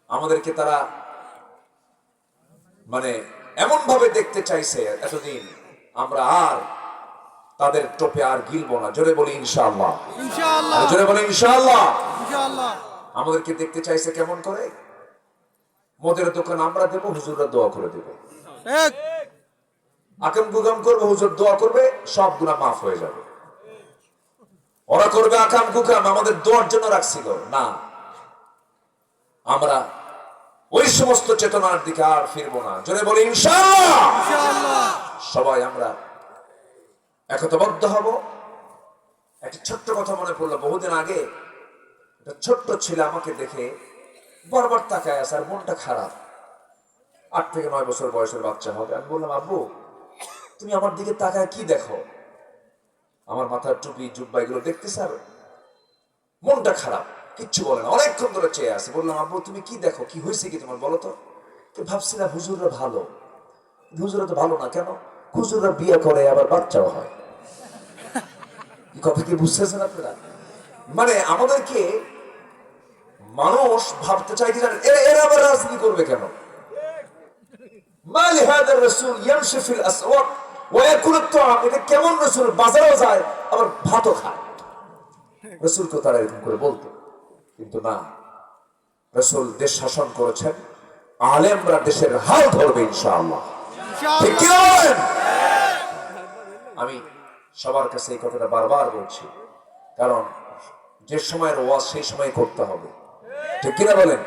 আমাদেরকে তারা মানে এমন ভাবে দেখতে চাইছে এতদিন, আমরা আর তাদের টোপে আর গিলবো না। জোরে বলি ইনশাআল্লাহ, ইনশাআল্লাহ। জোরে বলি ইনশাআল্লাহ, ইনশাআল্লাহ। আমাদেরকে দেখতে চাইছে কেমন করে? মদের দোকান আমরা দেব, হুজুররা দোয়া করে দেবে। আকাম গুকাম করবে, হুজুর দোয়া করবে, সব গুনাহ মাফ হয়ে যাবে। ওরা করবে আকাম কুকাম, আমাদের দোয়ার জন্য রাখছিল না। আমরা ওই সমস্ত চেতনার দিকে আর ফিরবো না। জোরে বলি ইনশাআল্লাহ, ইনশাআল্লাহ। সবাই আমরা একতাবদ্ধ হব। একটা ছোট্ট কথা মনে পড়লো, বহুদিন আগে একটা ছোট্ট ছেলে আমাকে দেখে বারবার তাকায় আছে, আর মনটা খারাপ। 8 থেকে 9 বছর বয়সের বাচ্চা হবে। আমি বললাম, আব্বু তুমি আমার দিকে তাকায় কি দেখো? আমার মাথার টুপি জুব্বা এগুলো দেখতেছে আর মনটা খারাপ, কিচ্ছু বলে না। অনেকক্ষণ ধরে চেয়ে আছে। বললাম, আব্বু তুমি কি দেখো, কি হয়েছে কি তোমার, বলো তো। ভাবছিলাম হুজুররা ভালো। হুজুররা তো ভালো না কেন? হুজুররা বিয়ে করে আবার বাচ্চাও হয়। কথা কি বুঝতেছেন আপনারা? মানে আমাদেরকে মানুষ ভাবতে চাই কি জানেন, এরা আবার রাজনীতি করবে কেন? মালি হাদার রাসূল ইয়ামশি ফিল আসওয়াক ওয়া ইয়াকুলু তাআম। এটা কেমন রাসূল, বাজারেও যায় আবার ভাতও খায়। রাসূলকে তারা এরকম করে বলতো, কিন্তু না, রাসূল দেশ শাসন করেছেন, আলেমরা দেশের হাল ধরবে ইনশাআল্লাহ। ঠিক কি বলেন? আমি সবার কাছে এই কথাটা বারবার বলছি, কারণ যে সময়ের ওয়াজ সেই সময় করতে হবে। ঠিক কিনা বলেন?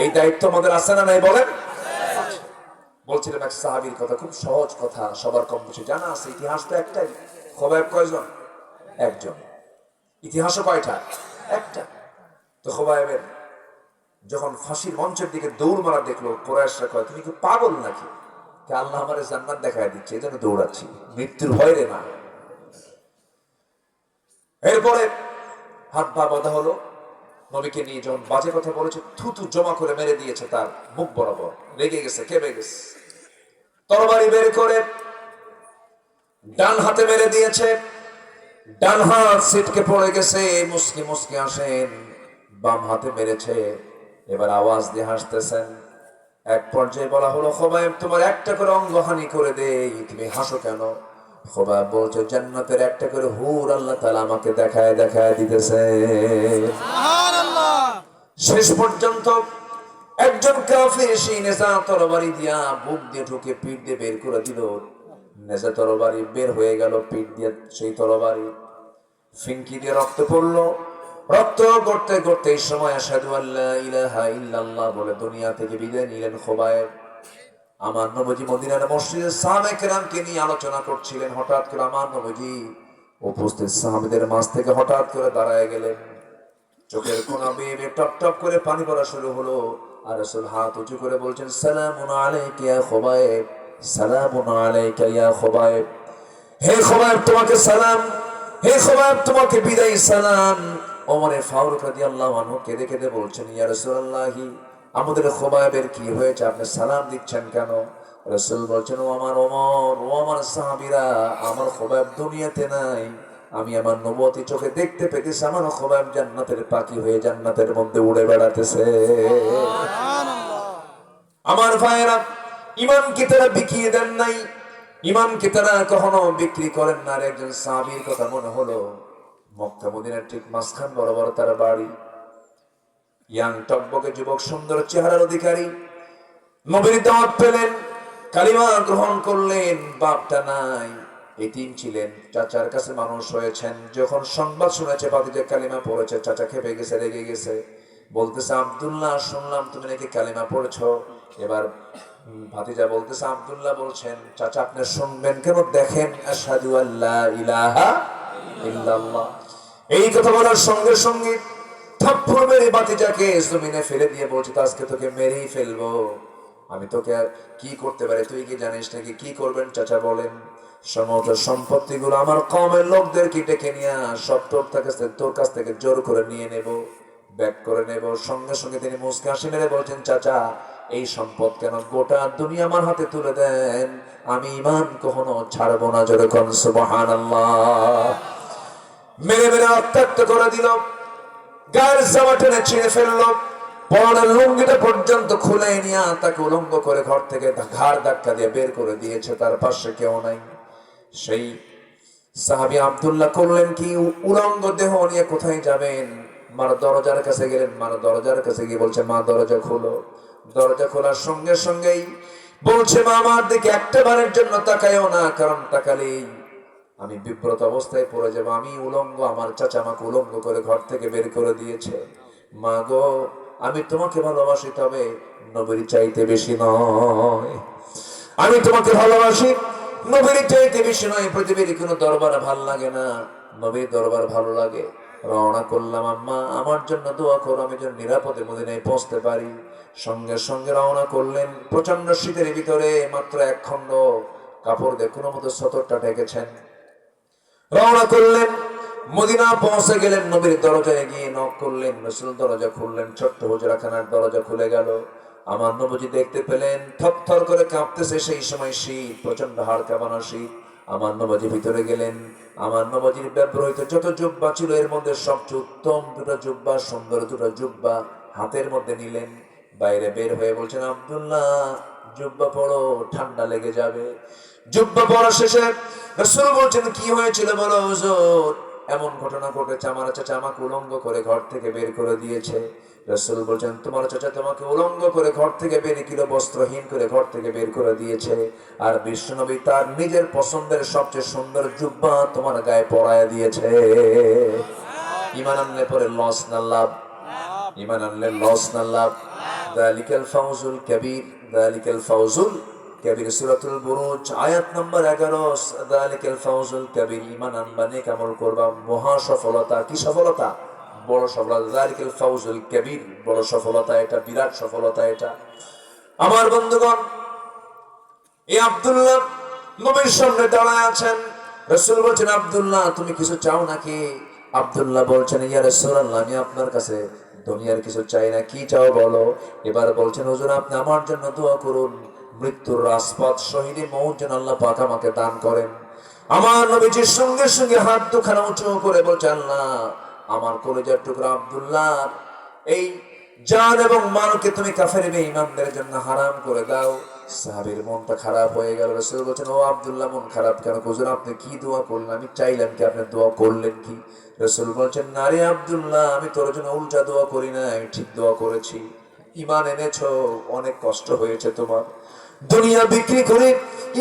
এই দায়িত্ব আমাদের আছে না নাই বলেন? বলছিলাম এক সাহাবীর কথা, খুব সহজ কথা, সবার কম বেশি জানা আছে। ইতিহাস তো একটাই। খোবাইব কয়জন? একজন। ইতিহাসও কয়টা? একটা। তো খোবাইবের যখন ফাঁসির মঞ্চের দিকে দৌড় মারা দেখলো, কুরাইশরা কয়, তুমি কি পাগল নাকি? আল্লাহ আমারে জান্নাত দেখায় দিচ্ছে, এজন্য দৌড়াচ্ছি, মৃত্যুর ভয় রে না। এরপরে হাত পা বাঁধা হলো। নবীকে নিয়ে যখন বাজে কথা বলেছে, থুতু জমা করে মেরে দিয়েছে তার মুখ বরাবর। রেগে গেছে, কেঁপে গেছে। তরবারি বের করে ডান হাতে মেরে দিয়েছে। ডান হাত ছিটকে পড়ে গেছে, মুসকি মুসকি আসেন। বাম হাতে মেরেছে। এবার আওয়াজ দিয়ে হাসতেছেন। এক পর্যায়ে বলা হলো, খোবাইব তোমার একটা করে অঙ্গহানি করে দেই, তুমি হাসো কেন? খোবাইব বলছে, জান্নাতের একটা করে হুর আল্লাহ তাআলা আমাকে দেখায় দেখায় দিতেছে। সুবহানাল্লাহ। শেষ পর্যন্ত একজন কাফির সেই নেজা তরবারি দিয়া বুক দিয়ে ঢুকে পিঠ দিয়ে বের করে দিল। নেজা তরবারি বের হয়ে গেল, পিঠ দিয়ে সেই তরবারি ফিনকি দিয়ে রক্ত পড়লো। রক্ত গড়তে গড়তে এই সময় আশহাদু আল্লা ইলাহা ইল্লাল্লাহ বলে দুনিয়া থেকে বিদায় নিলেন খোবাইব। আমার নবীজি মদিনার মসজিদে সাহাবায়ে কেরামকে নিয়ে আলোচনা করছিলেন। হঠাৎ করে আমার নবীজি উপস্থিত সাহাবীদের মাঝ থেকে হঠাৎ করে দাঁড়ায় গেলেন। চোখের কোনা বেয়ে বেয়ে টপ টপ করে পানি পড়া শুরু হলো। আর রাসূল হাত উঁচু করে বলছেন, সালামুন আলাইকা ইয়া খোবাইব, সালামুন আলাইকা ইয়া খোবাইব। হে খোবাইব তোমাকে সালাম, হে খোবাইব তোমাকে বিদায় সালাম। ওমর ফারুক রাদিয়াল্লাহু আনহু কেঁদে কেঁদে বলছেন, ইয়া রাসূলুল্লাহ, আমাদের খোবাইবের কি হয়েছে, আপনি সালাম দিচ্ছেন কেন? রাসূল বলছেন, ও আমার ওমর, ও আমার সাহাবীরা, আমার খোবাইব দুনিয়াতে নাই। আমি আমার নবুয়তি চোখে দেখতে পেতেছি আমার খোবাইব জান্নাতের পাখি হয়ে জান্নাতের মধ্যে উড়ে বেড়াতেছে। সুবহানাল্লাহ। আমার ভাইরা, ঈমান কি তারা বিকিয়ে দেন নাই? ঈমান কি তারা কখনো বিক্রি করেন না? একজন সাহাবীর কথা মনে হলো। মক্কা মদিনার ঠিক মাঝখান বরাবর তার বাড়ি। ইয়াং টকবকে যুবক, সুন্দর চেহারার অধিকারী। নবীর দাওয়াত পেলেন, কালিমা গ্রহণ করলেন। বাপটা নাই, এতিম ছিলেন, চাচার কাছে মানুষ হয়েছেন। যখন সংবাদ শুনেছে ভাতিজা কালিমা পড়েছে, চাচা খেপে গেছে, রেগে গেছে। বলতেছে, আব্দুল্লাহ শুনলাম তুমি নাকি কালিমা পড়েছো। এবার ভাতিজা বলতেছে, আব্দুল্লাহ বলছেন, চাচা আপনি শুনবেন কেন? দেখেন, আশহাদু আল্লা ইলাহা ইল্লাল্লাহ। এই কথা বলার সঙ্গে সঙ্গে থাপ্পড় মেরে ভাতিজাকে জমিনে ফেলে দিয়ে বলছে, আজকে তোকে মেরেই ফেলবো। আমি তোকে আর কি করতে পারি, তুই কি জানিস নাকি? কি করবেন চাচা বলেন? সমস্ত সম্পত্তিগুলো আমার কওমের লোকদেরকে ডেকে নিয়ে সব তোর কাছ থেকে জোর করে নিয়ে নেব, ব্যাক করে নেব। সঙ্গে সঙ্গে তিনি মুস্কি হাসি মেরে বলছেন, চাচা এই সম্পদ কেন, গোটা দুনিয়া আমার হাতে তুলে দেন, আমি ঈমান কখনো ছাড়বো না। জোরে কোন সুবহানাল্লাহ। মেরে মেরে রক্তাক্ত করে দিল, গায়ের জামা টেনে ছিঁড়ে ফেললো। পরনের লুঙ্গিটা পর্যন্ত খুলে নিয়ে তাকে উলঙ্গ করে ঘর থেকে ঘাড় ধাক্কা দিয়ে বের করে দিয়েছে। তার পাশে কেউ নাই। সেই সাহাবী আব্দুল্লাহ করলেন কি, উলঙ্গ দেহ নিয়ে কোথায় যাবেন? মার দরজার কাছে গেলেন। মার দরজার কাছে গিয়ে বলছে, মা দরজা খোলো। দরজা খোলার সঙ্গে সঙ্গেই বলছে, মা আমার দিকে একটা বারের জন্য তাকায়ও না, কারণ তাকালেই আমি বিব্রত অবস্থায় পড়ে যাবো। আমি উলঙ্গ, আমার চাচা আমাকে উলঙ্গ করে ঘর থেকে বের করে দিয়েছে। মা গো, আমি তোমাকে ভালোবাসি, তবে নবীর চাইতে বেশি নয়। আমি তোমাকে ভালোবাসি, নবীর চাইতে বেশি নয়। পৃথিবীর কোনো দরবার ভাল লাগে না, নবীর দরবার ভালো লাগে। রওনা করলাম, আম্মা আমার জন্য দোয়া করো, আমি যেন নিরাপদে মদিনায় পৌঁছতে পারি। সঙ্গে সঙ্গে রওনা করলেন। প্রচন্ড শীতের ভিতরে মাত্র এক খণ্ড কাপড় দিয়ে কোনো মতো সতরটা ঢেকেছেন। রওনা করলেন, মদিনা পৌঁছে গেলেন। নবীর দরজায় গিয়ে নক করলেন। রাসূল দরজা খুললেন। ছোট্ট হুজরাখানার দরজা খুলে গেল। আমার নবীজি দেখতে পেলেন থরথর করে কাঁপতেছে। সেই সময় শীত, প্রচন্ড হাড় কাঁপানো শীত। আমার নবীজি ভিতরে গেলেন। আমার নবীজির ব্যবহৃত যত জুব্বা ছিল এর মধ্যে সবচেয়ে উত্তম দুটো জুব্বা, সুন্দর দুটো জুব্বা হাতের মধ্যে নিলেন। বাইরে বের হয়ে বলছেন, আব্দুল্লাহ জুব্বা পড়ো, ঠান্ডা লেগে যাবে। জুব্বা পড়া শেষে রাসূল বলছেন, কি হয়েছিল বলো হুজুর? এমন ঘটনা ঘটেছে, আমার চাচা আমাকে উলঙ্গ করে ঘর থেকে বের করে দিয়েছে। রাসূল বলছেন, তোমার চাচা তোমাকে উলঙ্গ করে ঘর থেকে বের কিলো বস্ত্রহীন করে ঘর থেকে বের করে দিয়েছে, আর বিশ্বনবী তার নিজের পছন্দের সবচেয়ে সুন্দর জুব্বা তোমার গায়ে পরায় দিয়েছে। ঈমান আনলে পরে লস না লাভ? ঈমান আনলে লস না লাভ? যালিকাল ফাউজুল কাবীর, যালিকাল ফাউজুল কাবীর। সূরাতুল বুরুজ আয়াত নাম্বার 11। যালিকাল ফাউজুল কাবীর। ঈমান আনবা, নেক আমল করবা, মহা সফলতা। কি সফলতা? বড় সফলতা। যালিকাল ফাউজুল কাবীর, বড় সফলতা এটা, বিরাট সফলতা এটা। আমার বন্ধুগণ, এই আব্দুল্লাহ নবীর সামনে দাঁড়ায় আছেন। রাসূল বলছেন, আব্দুল্লাহ তুমি কিছু চাও নাকি? আব্দুল্লাহ বলছেন, ইয়া রাসূলুল্লাহ আমি আপনার কাছে দুনিয়ার কিছু চাই না। কি চাও বলো? এবার বলছেন, হুজুর আপনি আমার জন্য দোয়া করুন, মৃত্যুর রাজপথ শহীদে মউত যেন আল্লাহ পাক আমাকে দান করেন। আমার নবীজির সঙ্গে সঙ্গে হাত দুখানা উঁচু করে বলছেন, আল্লাহ আমার কলিজার টুকরা আব্দুল্লাহ এই জান এবং মালকে তুমি কাফের বেঈমানদের জন্য হারাম করে দাও। সাহাবীর মনটা খারাপ হয়ে গেল। রাসূল বলেন, ও আব্দুল্লাহ মন খারাপ কেন? হুজুর আপনি কি দোয়া করলেন? আমি চাইলাম কি, আপনি দোয়া করলেন কি? রাসূল বলেন, না রে আব্দুল্লাহ, আমি তোর জন্য উল্টা দোয়া করি না, আমি ঠিক দোয়া করেছি। ঈমান এনেছো, অনেক কষ্ট হয়েছে তোমার, দুনিয়া বিক্রি করে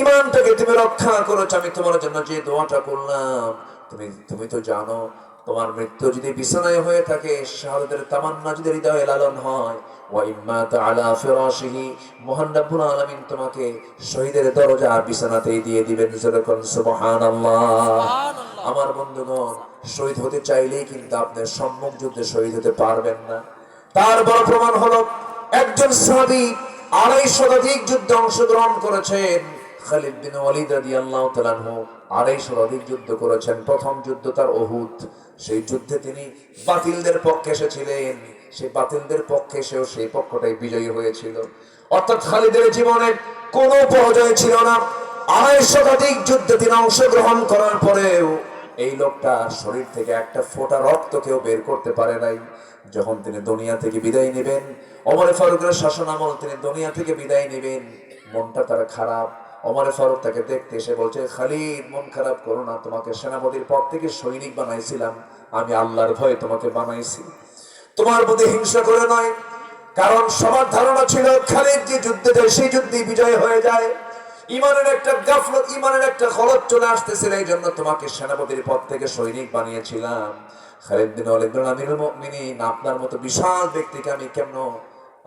ঈমানটাকে তুমি রক্ষা করেছো। আমি তোমার জন্য যে দোয়াটা করলাম, তুমি তো জানো তোমার মৃত্যু যদি বিছানায় হয়ে থাকে, শাহাদাতের তামান্না যদি হৃদয়ে লালন হয়, ওয়া ইম্মাত আলা ফিরাশিহি, মহান রব্বুল আলামিন তোমাকে শহীদের দরজা বিছানাতেই দিয়ে দিবেন। যেরকম সুবহানাল্লাহ। আমার বন্ধুগণ, শহীদ হতে চাইলেই কিন্তু আপনি সম্মুখ যুদ্ধে শহীদ হতে পারবেন না। তার বড় প্রমাণ হলো একজন সাহাবী 250 শতাধিক যুদ্ধে অংশগ্রহণ করেছেন। খালিদ বিন ওয়ালিদ রাদিয়াল্লাহু তাআলা আনহু 250 শতাধিক যুদ্ধ করেছেন। প্রথম যুদ্ধ তার উহুদ। সেই যুদ্ধে তিনি বাতিলদের পক্ষে এসেছিলেন। সেই বাতিলদের পক্ষে এসেও সেই পক্ষটাই বিজয়ী হয়েছিল। অর্থাৎ খালিদের জীবনে কোনো পরাজয় ছিল না। 250 শতাধিক যুদ্ধে তিনি অংশগ্রহণ করার পরেও এই লোকটা শরীর থেকে একটা ফোঁটা রক্ত কেউ বের করতে পারে নাই। যখন তিনি দুনিয়া থেকে বিদায় নেবেন, ওমর ফারুকের শাসন আমল, তিনি দুনিয়া থেকে বিদায় নেবেন, মনটা তার খারাপ। ওমর ফারুক তাকে দেখতে এসে বলছে, খালিদ মন খারাপ করো না, তোমাকে সেনাপতির পদ থেকে সৈনিক বানাইছিলাম, আমি আল্লাহর ভয়ে তোমাকে বানাইছি, তোমার প্রতি হিংসা করে নয়। কারণ সবার ধারণা ছিল খালিদ যে যুদ্ধে যায় সেই যুদ্ধে বিজয় হয়ে যায়। ইমানের একটা গাফলত, ইমানের একটা খলত চলে আসতেছিল, এই জন্য তোমাকে সেনাপতির পদ থেকে সৈনিক বানিয়েছিলাম। খালিদ বিন ওয়ালিদ বললেন, আমিরুল মুমিনিন, আপনার মতো বিশাল ব্যক্তিকে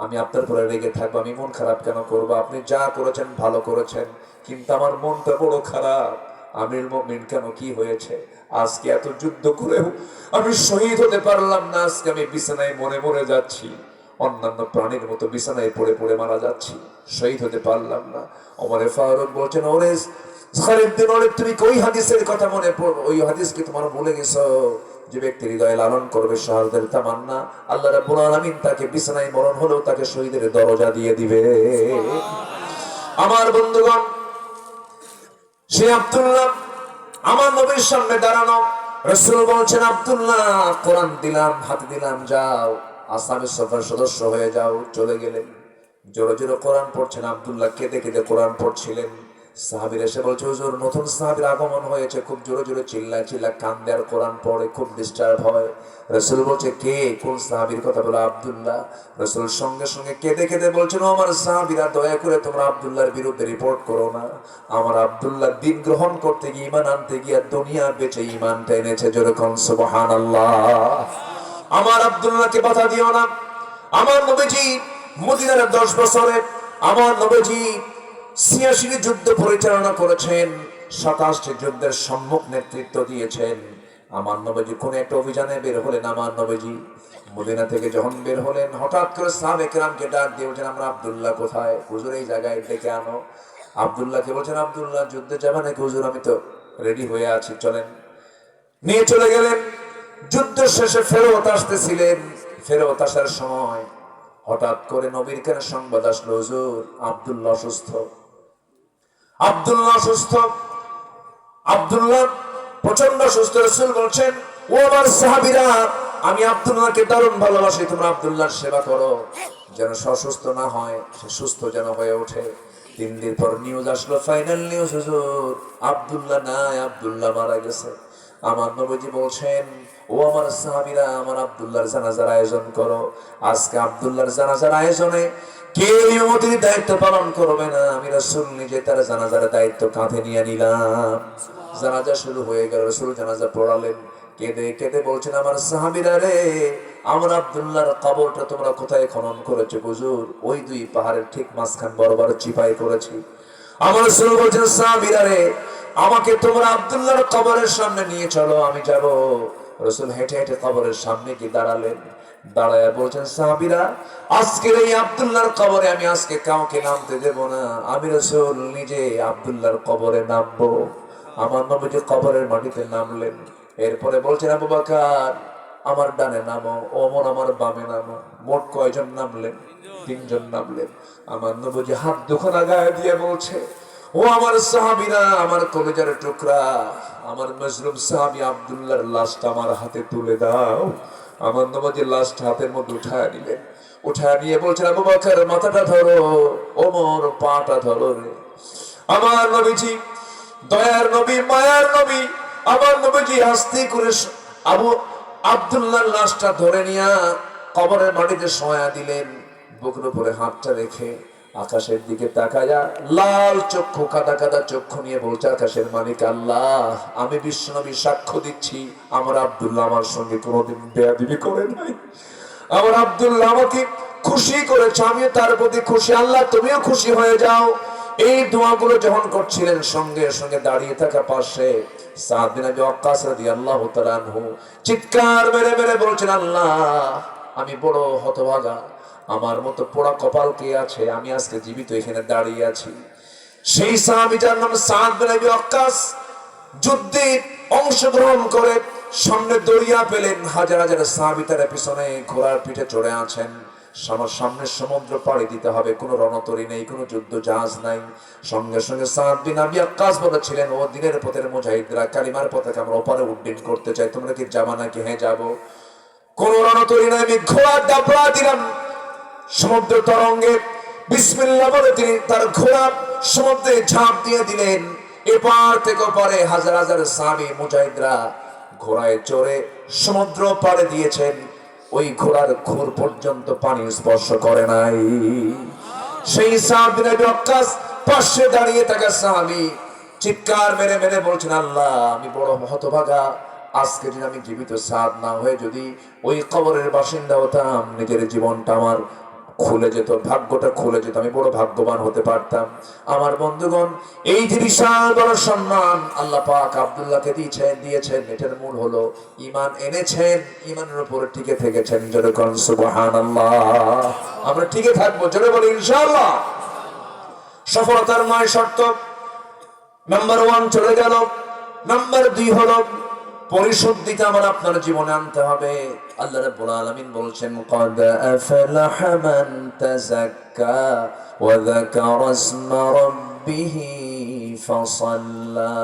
আমি আপনার উপরে রেগে থাকবো? আমি মন খারাপ কেন করবো? আপনি যা করেছেন ভালো করেছেন, কিন্তু আমার মনটা বড় খারাপ। আমিরুল মুমিনিন কেন, কি হয়েছে? আজকে এত যুদ্ধ করেও আমি শহীদ হতে পারলাম না। আজকে আমি বিছানায় মরে মরে যাচ্ছি, অন্যান্য প্রাণীর মতো বিছানায় পড়ে পড়ে মারা যাচ্ছি, শহীদ হতে পারলাম না। ওমর ফারুক বলছেন, ওরে খালিদ বিন ওয়ালিদ, তুমি ওই হাদিসের কথা মনে পড়ো, ওই হাদিস কি তোমার ভুলে গেছো? যে ব্যক্তি হৃদয়ে লালন করবে শাহাদাতের তামান্না, আল্লাহ রাব্বুল আলামিন তাকে বিছানায় মরণ হলেও তাকে শহীদের দরজা দিয়ে দিবে। আমার বন্ধুগণ, সে আব্দুল্লাহ আমার নবীর সামনে দাঁড়ানো। রাসূল বলছেন, আব্দুল্লাহ কোরআন দিলাম, হাতে দিলাম, যাও আসহাবে সফার সদস্য হয়ে যাও। চলে গেলেন। জোরে জোরে কোরআন পড়ছেন। আব্দুল্লাহ কেঁদে কেঁদে কোরআন পড়ছিলেন। সাহাবীরা এসে বলছে, হুজুর নতুন সাহাবীর আগমন হয়েছে, খুব জোরে জোরে চিল্লায় চিল্লায় কান্দে আর কোরআন পড়ে, খুব ডিস্টার্ব হয়। রাসূল বলছে, কে, কোন সাহাবীর কথা বলে? আব্দুল্লাহ। রাসূল সঙ্গে সঙ্গে কেঁদে কেঁদে বলছেন, ও আমার সাহাবীরা, দয়া করে তোমরা আব্দুল্লাহর বিরুদ্ধে রিপোর্ট করো না। আমার আব্দুল্লাহ দিন গ্রহণ করতে গিয়ে, ঈমান আনতে গিয়ে দুনিয়া বেঁচে ঈমানটা এনেছে। জোরে কোন সুবহানাল্লাহ। আমার আব্দুল্লাহকে বাধা দিও না। আমার নবীজি মদিনার 10 বছরে আমার নবীজি 86টি যুদ্ধ পরিচালনা করেছেন, 27টি যুদ্ধের সম্মুখ নেতৃত্ব দিয়েছেন। আমার নবীজি কোন একটা অভিযানে বের হলেন, আমার নবীজি মদিনা থেকে যখন বের হলেন, হঠাৎ করে সাহাবে কেরামকে ডাক দিয়ে বলছেন, আমরা আব্দুল্লাহ কোথায়? হুজুর এই জায়গায় ডেকে আনো। আব্দুল্লাহকে বলছেন, আব্দুল্লাহ যুদ্ধে যাবে নাকি? হুজুর আমি তো রেডি হয়ে আছি, চলেন। নিয়ে চলে গেলেন। যুদ্ধ শেষে ফেরত আসতেছিলেন। ফেরত আসার সময় হঠাৎ করে নবীর কানে সংবাদ আসলো, হুজুর আব্দুল্লাহ অসুস্থ। আব্দুল্লাহ অসুস্থ। আব্দুল্লাহ প্রচন্ড অসুস্থ। রাসূল বলছেন, ও আমার সাহাবীরা, আমি আব্দুল্লাহকে দারুণ ভালোবাসি, তোমরা আব্দুল্লাহর সেবা করো, যেন সে অসুস্থ না হয়, সে সুস্থ যেন হয়ে ওঠে। 3 দিন পর নিউজ আসলো, ফাইনাল নিউজ, হুজুর আব্দুল্লাহ নাই, আব্দুল্লাহ মারা গেছে। আমার নবীজি বলছেন, ও আমার সাহাবীরা, আমার আব্দুল্লাহর জানাজার আয়োজন করো। আজকে আব্দুল্লাহর জানাজার আয়োজনে কেউ ইমামতির দায়িত্ব পালন করবে না, আমি রাসূল নিজে তার জানাজার দায়িত্ব কাঁধে নিয়ে নিলাম। জানাজা শুরু হয়ে গেল। রাসূল জানাজা পড়ালেন। কেঁদে কেঁদে বলছেন, আমার সাহাবীরা রে, আমার আব্দুল্লাহর কবরটা তোমরা কোথায় খনন করেছো? হুজুর ওই 2 পাহাড়ের ঠিক মাঝখান বরাবর চিপাই করেছি। আমার রাসূল বলছেন, সাহাবীরা রে, আমাকে তোমরা আব্দুল্লাহর কবরের সামনে নিয়ে চলো, আমি যাব। রাসূল হেঁটে হেঁটে কবরের সামনে গিয়ে দাঁড়ালেন। দাঁড়ায়া বলছেন, সাহাবীরা, আজকের এই আব্দুল্লাহর কবরে আমি আজকে কাউকে নামতে দেব না, আমি রাসূল নিজে আব্দুল্লাহর কবরে নামবো। আমার নবীজি কবরের মাটিতে নামলেন। এরপরে বলছেন, আবু বকর আমার ডানে নামো, ওমর আমার বামে নামো। মোট কয়জন নামলেন? 3 জন নামলেন। আমার নবীজি হাত দুখানা গায়ে দিয়ে বলছে, ও আমার সাহাবীরা, আমার কলিজার টুকরা, আমার মজলুম সাহাবী আব্দুল্লাহর লাশটা আমার হাতে তুলে দাও। আমার নবীজি লাশটা হাতের মধ্যে উঠায় নিলেন। উঠায় নিয়ে বলছেন, আবু বকর মাথাটা ধরো, ওমর পাটা ধরো রে। আমার নবীজি দয়ার নবী, মায়ার নবী, আমার নবীজি আস্তে করে আব্দুল্লাহর লাশটা ধরে নিয়ে কবরের মাটিতে শোয়া দিলেন। বুকের উপরে হাতটা রেখে আকাশের দিকে তাকায়া লাল চক্ষু, কাদা কাদা চক্ষু নিয়ে বলছে, আকাশের মালিক আল্লাহ, আমি বিশ্বনবী সাক্ষ্য দিচ্ছি, আমার আব্দুল্লাহ আমার সঙ্গে কোনোদিন বেয়াদবি করে নাই। আমার আব্দুল্লাহ আমাকে খুশি করেছে, আমিও তার প্রতি খুশি। আল্লাহ তুমিও খুশি হয়ে যাও। এই দোয়াগুলো যখন করছিলেন, সঙ্গে সঙ্গে দাঁড়িয়ে থাকা পাশে সাদ বিন আবি ওয়াক্কাস রাদিয়াল্লাহু তাআলা আনহু চিৎকার মেরে মেরে বলছেন, আল্লাহ আমি বড় হতভাগা, আমার মতো পোড়া কপাল কে আছে, আমি আজকে জীবিত এখানে দাঁড়িয়ে আছি। সেই সাহাবীটার নাম সাদ বিন আবি ওয়াক্কাস। যুদ্ধে অংশগ্রহণ করে সামনে দরিয়া পেলেন। হাজার হাজার সাহাবী তার পিছনে ঘোড়ার পিঠে চড়ে আছেন। সামনে সমুদ্র পাড়ি দিতে হবে, কোনো রণতরী নেই, কোনো যুদ্ধ জাহাজ নাই। সঙ্গে সঙ্গে সাদ বিন আবি ওয়াক্কাস বলেছিলেন, ও দিনের পথের মুজাহিদরা, কালিমার পতাকা আমরা ওপারে উড্ডীন করতে চাই, তোমরা কি যাবা নাকি? হ্যাঁ যাবো। কোন রণতরী নাই, আমি ঘোড়া দাপড়া দিলাম সমুদ্র তরঙ্গে। বিসমিল্লাহ বলে তিনি তার ঘোড়া সমুদ্রে ঝাঁপ দিয়ে দিলেন। এপার থেকে ওপারে হাজার হাজার সাহাবী মুজাহিদরা ঘোড়ায় চড়ে সমুদ্র পাড়ে দিয়েছেন। ওই ঘোড়ার খুর পর্যন্ত পানি স্পর্শ করে নাই। সেই সাদ বিন আবি ওয়াক্কাস পাশে দাঁড়িয়ে থাকা সাহাবী চিৎকার মেরে মেরে বলছেন, আল্লাহ আমি বড় হতভাগা, আজকে যদি আমি জীবিত সাদ না হয়ে যদি ওই কবরের বাসিন্দা হতাম, নিজের জীবনটা আমার খুলে যেত, ভাগ্যটা খুলে যেত, আমি বড় ভাগ্যবান হতে পারতাম। আমার বন্ধুগণ, এই যে বিশাল বড় সম্মান আল্লাহ পাক আব্দুল্লাহকে দিয়েছেন, এটার মূল হলো ঈমান এনেছেন, ঈমানের উপরে টিকে থেকেছেন। জোরে বলুন সুবহানাল্লাহ। আমরা টিকে থাকবো, জোরে বলি ইনশাআল্লাহ। সফলতার 9 শর্ত। নাম্বার 1 চলে গেল। নাম্বার 2 হলো পরিশুদ্ধিতা আমার আপনার জীবনে আনতে হবে। আল্লাহ রাব্বুল আলামিন বলছেন, ক্বাদ আফলাহা মান তাযাক্কা ওয়া যাকারা ইসমা রাব্বিহি ফাসাল্লা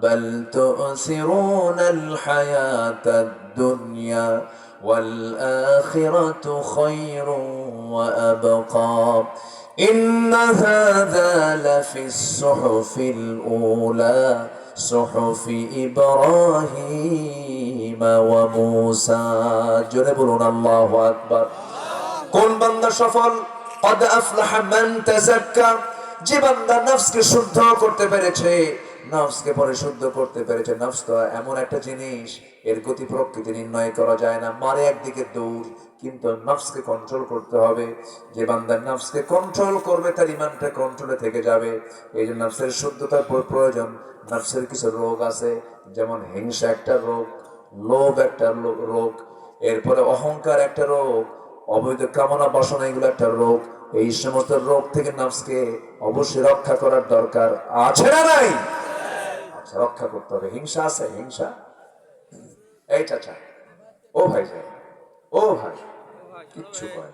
বাল তু'সিরুনাল হায়াতাদ দুনিয়া والآخرة خير وأبقى إن هذا لفي الصحف الأولى صحف إبراهيم وموسى جنبنا الله أكبر কোন বান্দা সফল قد أفلح من تزكى যে বান্দা নফসকে শুদ্ধ করতে পেরেছে নফসকে পরিশুদ্ধ করতে পেরেছে নফস তো এমন একটা জিনিস এর গতি প্রকৃতি নির্ণয় করা যায় না মারে একদিকে দৌড় কিন্তু নফসকে কন্ট্রোল করতে হবে যে বান্দা নফসকে কন্ট্রোল করবে তার ঈমানটা কন্ট্রোলে থেকে যাবে এই জন্য নফসের শুদ্ধতার প্রয়োজন নফসের কিছু রোগ আছে যেমন হিংসা একটা রোগ লোভ একটা রোগ এরপরে অহংকার একটা রোগ অবৈধ কামনা বাসনা এগুলো একটা রোগ এই সমস্ত রোগ থেকে নফসকে অবশ্যই রক্ষা করার দরকার আছে না নাই আচ্ছা রক্ষা করতে হবে হিংসা আছে হিংসা এই চাচা ও ভাই যাই ও ভাই কিচ্ছু করে